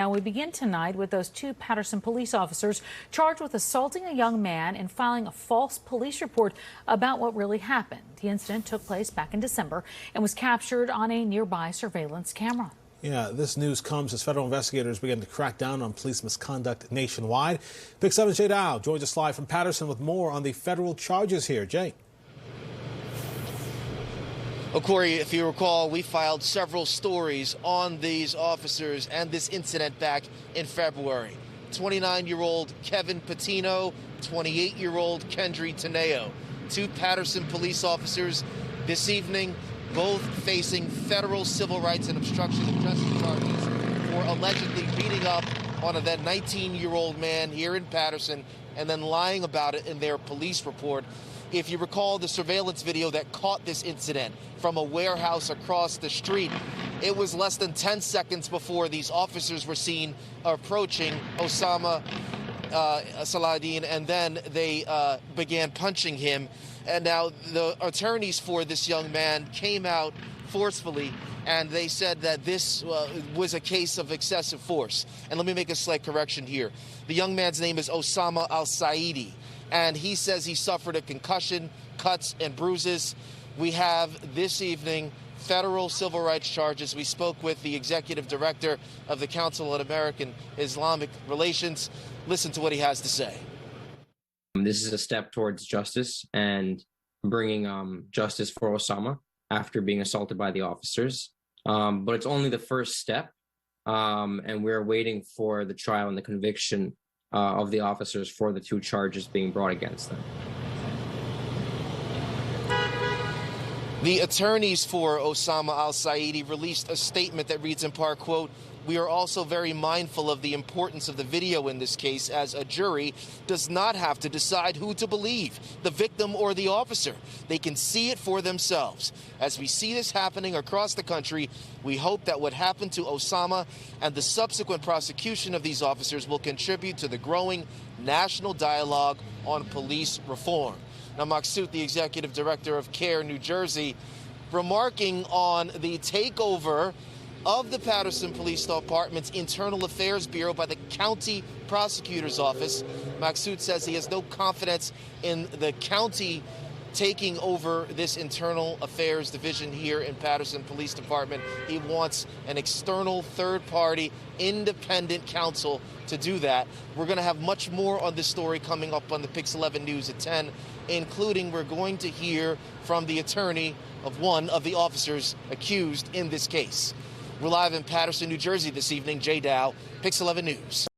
Now we begin tonight with those two Patterson police officers charged with assaulting a young man and filing a false police report about what really happened. The incident took place back in December and was captured on a nearby surveillance camera. Yeah, this news comes as federal investigators begin to crack down on police misconduct nationwide. Big 7's Jay Dow joins us live from Patterson with more on the federal charges here. Jay. Well, Corey, if you recall, we filed several stories on these officers and this incident back in February. 29-year-old Kevin Patino, 28-year-old Kendry Teneo, two Patterson police officers this evening, both facing federal civil rights and obstruction of justice charges for allegedly beating up on a then 19-year-old man here in Patterson and then lying about it in their police report. If you recall the surveillance video that caught this incident from a warehouse across the street, it was less than 10 seconds before these officers were seen approaching Osama Saladin, and then they began punching him. And now the attorneys for this young man came out forcefully, and they said that this was a case of excessive force. And let me make a slight correction here. The young man's name is Osama al-Saidi, and he says he suffered a concussion, cuts, and bruises. We have this evening federal civil rights charges. We spoke with the executive director of the Council on American Islamic Relations. Listen to what he has to say. This is a step towards justice and bringing justice for Osama after being assaulted by the officers. But it's only the first step, and we're waiting for the trial and the conviction of the officers for the two charges being brought against them. The attorneys for Osama al-Saidi released a statement that reads in part, quote, "We are also very mindful of the importance of the video in this case, as a jury does not have to decide who to believe, the victim or the officer. They can see it for themselves. As we see this happening across the country, we hope that what happened to Osama and the subsequent prosecution of these officers will contribute to the growing national dialogue on police reform." Now, Maksud, the executive director of CAIR-NJ, remarking on the takeover of the Patterson Police Department's Internal Affairs Bureau by the County Prosecutor's Office. Maksud says he has no confidence in the county taking over this Internal Affairs Division here in Patterson Police Department. He wants an external, third-party, independent counsel to do that. We're going to have much more on this story coming up on the Pix 11 News at 10, including we're going to hear from the attorney of one of the officers accused in this case. We're live in Patterson, New Jersey this evening. Jay Dow, Pix 11 News.